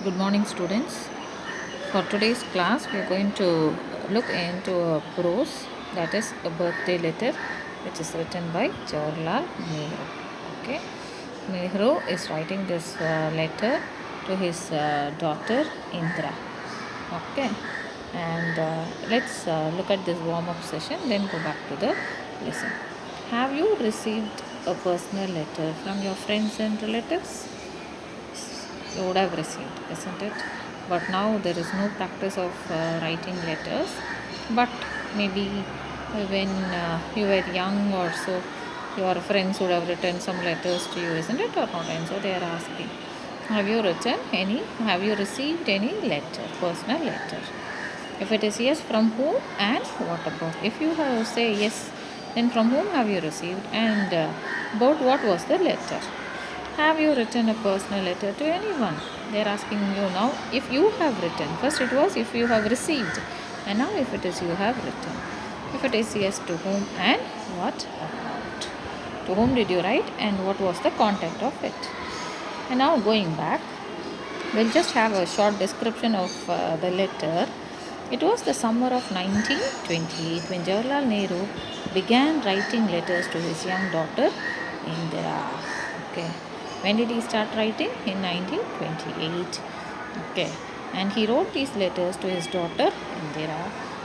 Good morning, students. For today's class, we are going to look into a prose, that is a birthday letter, which is written by Jawaharlal Nehru. Okay, Nehru is writing this letter to his daughter Indira. Okay, and let's look at this warm-up session. Then go back to the lesson. Have you received a personal letter from your friends and relatives? You would have received, isn't it? But now there is no practice of writing letters. But maybe when you were young or so, your friends would have written some letters to you, isn't it, or not? And so they are asking, have you written any? Have you received any letter, personal letter? If it is yes, from whom and what about? If you have say yes, then from whom have you received and about what was the letter? Have you written a personal letter to anyone? They are asking you now if you have written. First it was if you have received, and now if it is you have written. If it is yes, to whom and what about? To whom did you write and what was the content of it? And now going back, we'll just have a short description of the letter. It was the summer of 1928 when Jawaharlal Nehru began writing letters to his young daughter Indira. Okay. When did he start writing? In 1928. Okay. And he wrote these letters to his daughter Indira,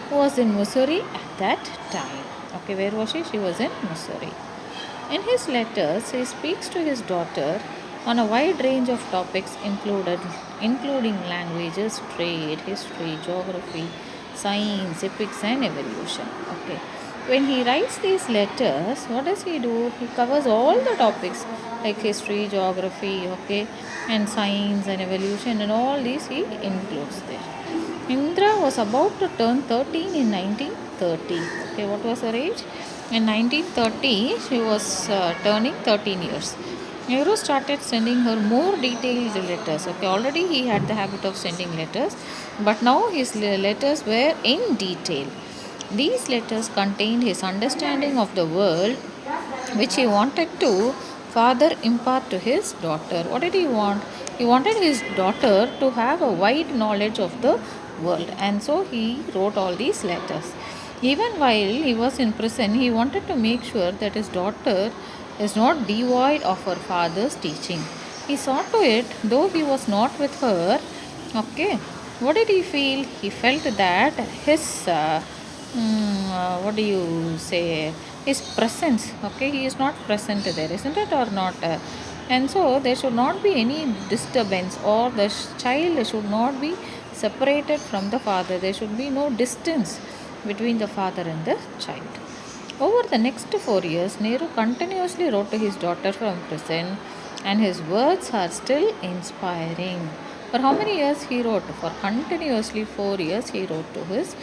who was in Missouri at that time. Okay, where was she? She was in Missouri. In his letters, he speaks to his daughter on a wide range of topics including languages, trade, history, geography, science, epics and evolution. Okay. When he writes these letters, what does he do? He covers all the topics like history, geography, okay, and science and evolution, and all these he includes there. Indra was about to turn 13 in 1930. Okay, what was her age? In 1930, she was turning 13 years. Nehru started sending her more detailed letters. Okay, already he had the habit of sending letters, but now his letters were in detail. These letters contained his understanding of the world, which he wanted to further impart to his daughter. What did he want? He wanted his daughter to have a wide knowledge of the world, and so he wrote all these letters. Even while he was in prison, he wanted to make sure that his daughter is not devoid of her father's teaching. He saw to it, though he was not with her. Okay, what did he feel? He felt that his what do you say, his presence, okay, he is not present there, isn't it, or not? And so there should not be any disturbance, or the child should not be separated from the father. There should be no distance between the father and the child. Over the next 4 years, Nehru continuously wrote to his daughter from prison, and his words are still inspiring. For how many years he wrote? For continuously 4 years he wrote to his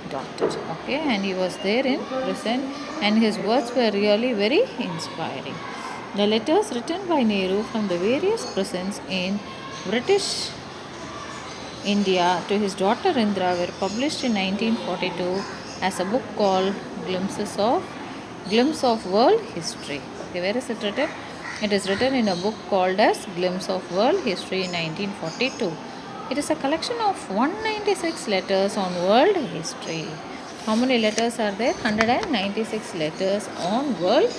daughter. Okay, and he was there in prison, and his words were really very inspiring. The letters written by Nehru from the various prisons in British India to his daughter Indra were published in 1942 as a book called Glimpse of World History. Okay, where is it written? It is written in a book called as Glimpse of World History in 1942. It is a collection of 196 letters on world history. How many letters are there? 196 letters on world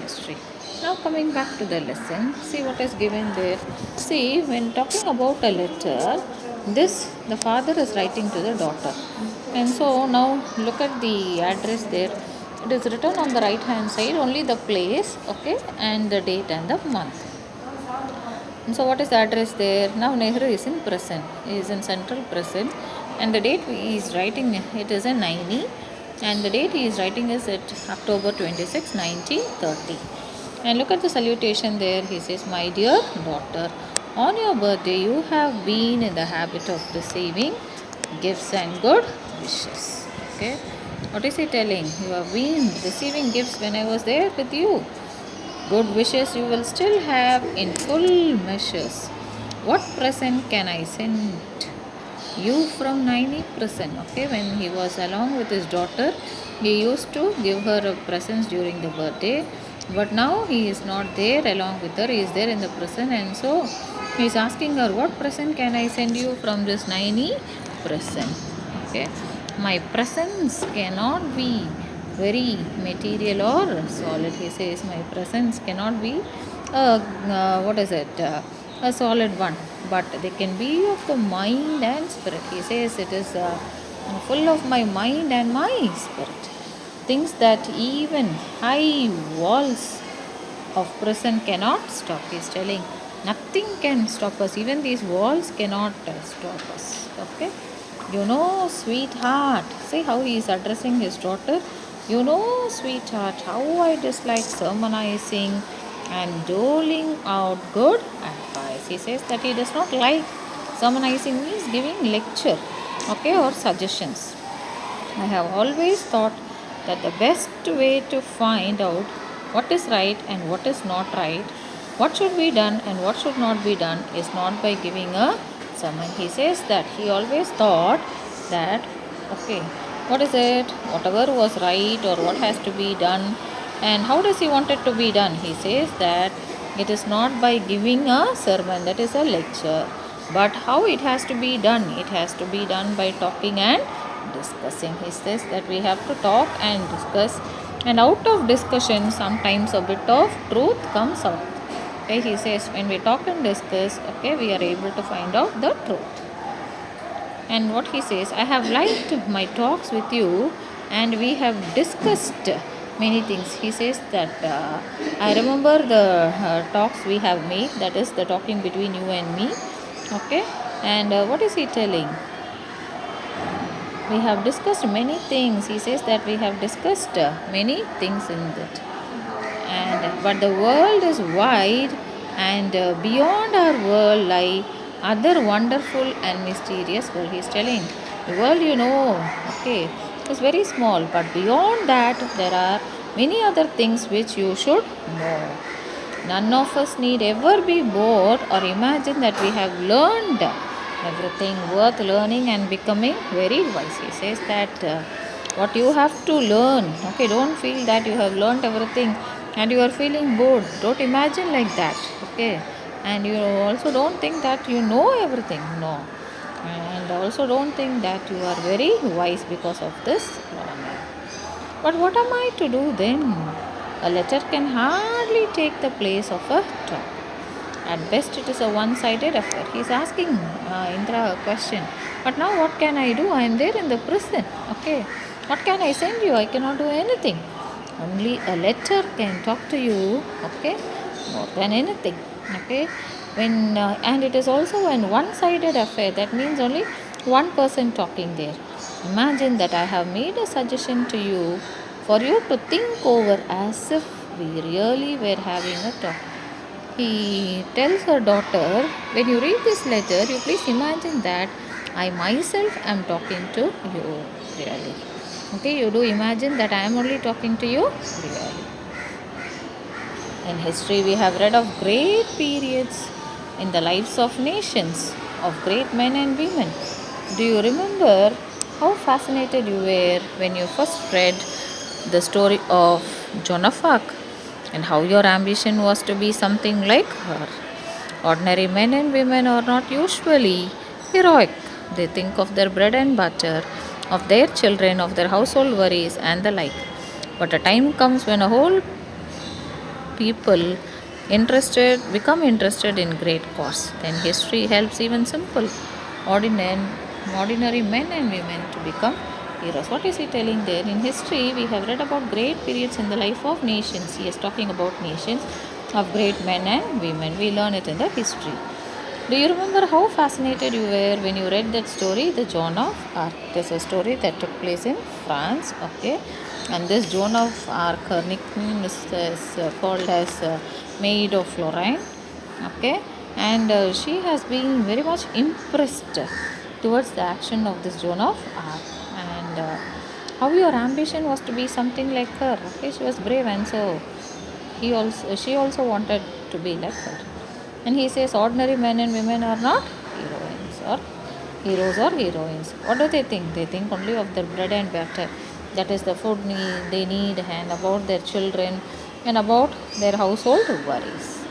history. Now coming back to the lesson, see what is given there. See, when talking about a letter, this the father is writing to the daughter. And so now look at the address there. It is written on the right hand side only the place, okay, and the date and the month. And so what is the address there? Now Nehru is in prison. He is in central prison, and the date he is writing it is in Naini, and the date he is writing is at October 26, 1930. And look at the salutation there. He says, "My dear daughter, on your birthday you have been in the habit of receiving gifts and good wishes." Okay. What is he telling? You have been receiving gifts when I was there with you. Good wishes you will still have in full measures. What present can I send you from Naini prison? Okay, when he was along with his daughter, he used to give her a presents during the birthday. But now he is not there along with her, he is there in the prison, and so He's asking her, what present can I send you from this Naini present? Okay, my presence cannot be very material or solid. He says, my presence cannot be what is it? A solid one, but they can be of the mind and spirit. He says it is full of my mind and my spirit. Things that even high walls of prison cannot stop. He's telling nothing can stop us. Even these walls cannot stop us. Okay. You know, sweetheart. See how he is addressing his daughter. You know, sweetheart, how I dislike sermonizing and doling out good advice. He says that he does not like sermonizing means giving lecture, okay, or suggestions. I have always thought that the best way to find out what is right and what is not right, what should be done and what should not be done, is not by giving a sermon. He says that he always thought that, okay, what is it, whatever was right or what has to be done, and how does he want it to be done? He says that it is not by giving a sermon, that is a lecture, but how it has to be done. It has to be done by talking and discussing. He says that we have to talk and discuss, and out of discussion sometimes a bit of truth comes out. Okay, he says when we talk and discuss, okay, we are able to find out the truth. And what he says, I have liked my talks with you and we have discussed many things. He says that I remember the talks we have made, that is the talking between you and me. Okay, and what is he telling? We have discussed many things. He says that we have discussed many things in that. And but the world is wide, and beyond our world lie other wonderful and mysterious world. He's telling the world, you know, okay, is very small, but beyond that there are many other things which you should know. None of us need ever be bored or imagine that we have learned everything worth learning and becoming very wise. He says that what you have to learn, okay, don't feel that you have learned everything and you are feeling bored. Don't imagine like that, okay. And you also don't think that you know everything, no. And also don't think that you are very wise because of this learning. But what am I to do then? A letter can hardly take the place of a talk. At best, it is a one-sided affair. He is asking Indra a question. But now what can I do? I am there in the prison. Okay. What can I send you? I cannot do anything. Only a letter can talk to you. Okay. More than anything. Okay. And it is also an one-sided affair. That means only one person talking there. Imagine that I have made a suggestion to you for you to think over as if we really were having a talk. He tells her daughter, when you read this letter, you please imagine that I myself am talking to you really. Okay, you do imagine that I am only talking to you really. In history, we have read of great periods in the lives of nations, of great men and women. Do you remember how fascinated you were when you first read the story of Joan of Arc, and how your ambition was to be something like her? Ordinary men and women are not usually heroic. They think of their bread and butter, of their children, of their household worries, and the like. But a time comes when a whole people become interested in great cause. Then history helps even simple, ordinary, ordinary men and women to become heroes. What is he telling there? In history, we have read about great periods in the life of nations. He is talking about nations of great men and women. We learn it in the history. Do you remember how fascinated you were when you read that story, the Joan of Arc? It is a story that took place in France, okay? And this Joan of Arc, her nickname is called as Maid of Florine, okay? And she has been very much impressed towards the action of this Joan of Arc, and how your ambition was to be something like her. Okay, she was brave, and so she also wanted to be like her. And he says ordinary men and women are not heroines or heroes or heroines. What do they think? They think only of their bread and butter. That is the food they need, and about their children and about their household worries.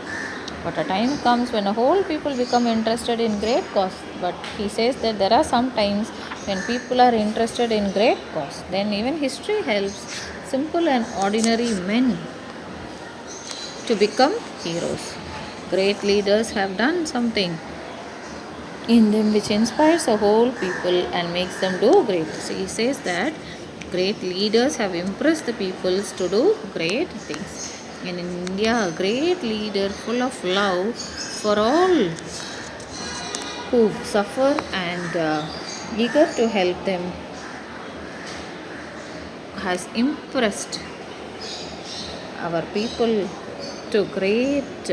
But a time comes when a whole people become interested in great cause. But he says that there are some times when people are interested in great cause. Then even history helps simple and ordinary men to become heroes. Great leaders have done something in them which inspires a whole people and makes them do great. So he says that great leaders have impressed the peoples to do great things. And in India, a great leader full of love for all who suffer and eager to help them has impressed our people to great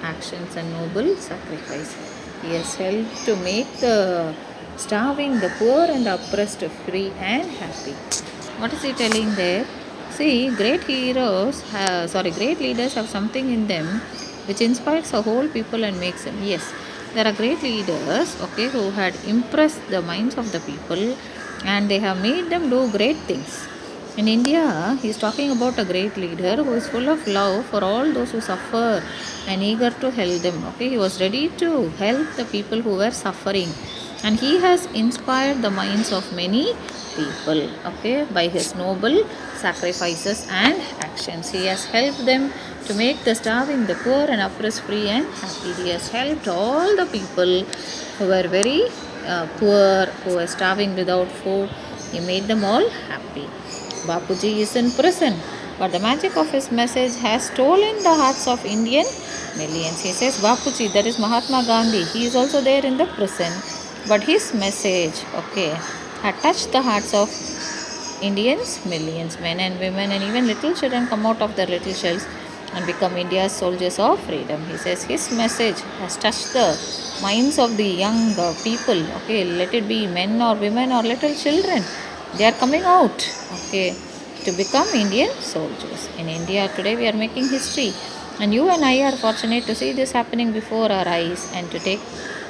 actions and noble sacrifice. He has helped to make the starving, the poor, and the oppressed free and happy. What is he telling there? See, great leaders have something in them which inspires a whole people and makes them. Yes, there are great leaders, okay, who had impressed the minds of the people and they have made them do great things. In India, he is talking about a great leader who is full of love for all those who suffer and eager to help them. Okay, he was ready to help the people who were suffering, and he has inspired the minds of many people. Okay, by his noble sacrifices and actions, he has helped them to make the starving, the poor, and oppressed free and happy. He has helped all the people who were very poor, who were starving without food. He made them all happy. Bapuji is in prison, but the magic of his message has stolen the hearts of Indian millions. He says Bapuji, that is Mahatma Gandhi, he is also there in the prison, but his message, okay, had touched the hearts of Indians, millions, men and women, and even little children come out of their little shells and become India's soldiers of freedom. He says his message has touched the minds of the young people. Okay, let it be men or women or little children. They are coming out, okay, to become Indian soldiers. In India today, we are making history, and you and I are fortunate to see this happening before our eyes and to take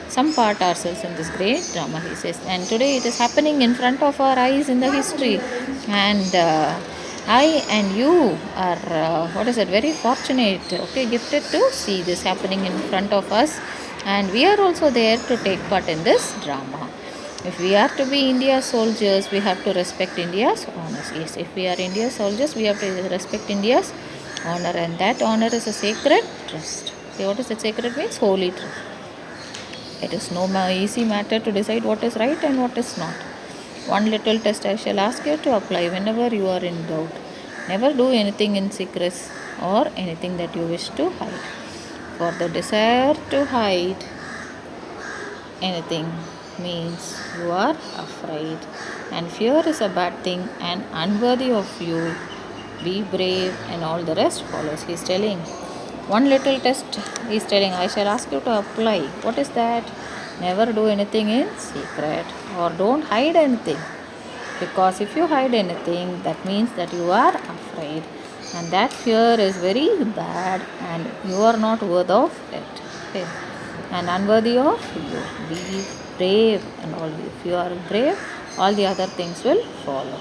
some part ourselves in this great drama, he says. And today it is happening in front of our eyes in the history. And I and you are, very fortunate, okay, gifted to see this happening in front of us. And we are also there to take part in this drama. If we are to be India's soldiers, we have to respect India's honors. Yes, if we are India's soldiers, we have to respect India's honor. And that honor is a sacred trust. See, what does that sacred means? Holy trust. It is no easy matter to decide what is right and what is not. One little test I shall ask you to apply whenever you are in doubt. Never do anything in secret or anything that you wish to hide. For the desire to hide anything means you are afraid, and fear is a bad thing and unworthy of you. Be brave, and all the rest follows. He is telling one little test. He is telling, I shall ask you to apply. What is that? Never do anything in secret, or don't hide anything, because if you hide anything, that means that you are afraid, and that fear is very bad and you are not worthy of it. Okay, and unworthy of you. Be brave, and all. If you are brave, all the other things will follow.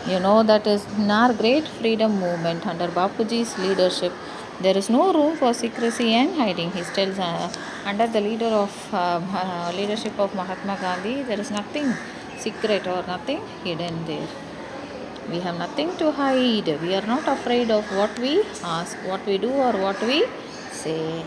You know that is in our great freedom movement under Bapuji's leadership, there is no room for secrecy and hiding. He tells under the leadership of Mahatma Gandhi, there is nothing secret or nothing hidden there. We have nothing to hide. We are not afraid of what we ask, what we do, or what we say.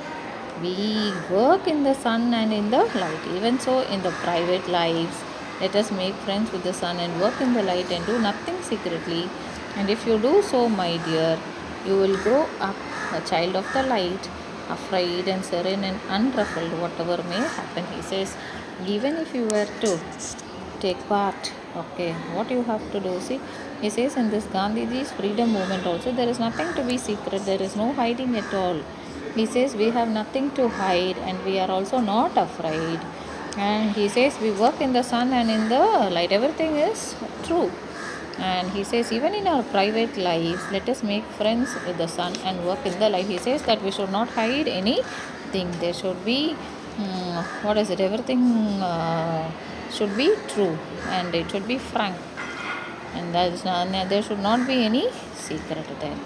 We work in the sun and in the light. Even so, in the private lives, let us make friends with the sun and work in the light and do nothing secretly. And if you do so, my dear, you will grow up a child of the light, afraid and serene and unruffled, whatever may happen. He says, even if you were to take part, okay, what you have to do, see, he says in this Gandhiji's freedom movement also, there is nothing to be secret, there is no hiding at all. He says we have nothing to hide and we are also not afraid. And he says we work in the sun and in the light, everything is true. And he says even in our private lives, let us make friends with the sun and work in the light. He says that we should not hide anything. There should be everything should be true, and it should be frank, and there should not be any secret there.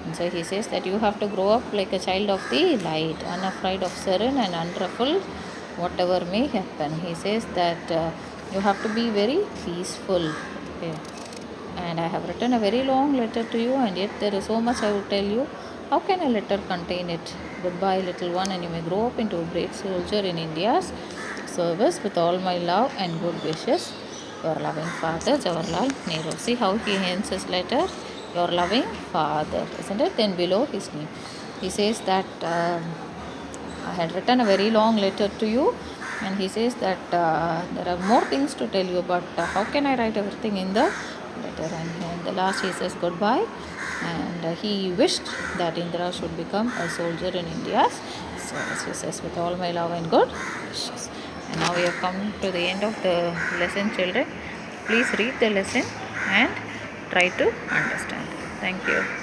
And so he says that you have to grow up like a child of the light, unafraid of Saran and unruffled whatever may happen. He says that you have to be very peaceful. Okay. And I have written a very long letter to you, and yet there is so much I would tell you. How can a letter contain it? Goodbye, little one, and you may grow up into a great soldier in India's service with all my love and good wishes. Your loving father, Jawaharlal Nehru. See how he ends his letter? Your loving father, isn't it? Then below his name, he says that I had written a very long letter to you, and he says that there are more things to tell you, but how can I write everything in the letter? And in the last, he says goodbye, and he wished that Indra should become a soldier in India's service. He says, with all my love and good wishes. And now we have come to the end of the lesson, children. Please read the lesson and try to understand. Thank you.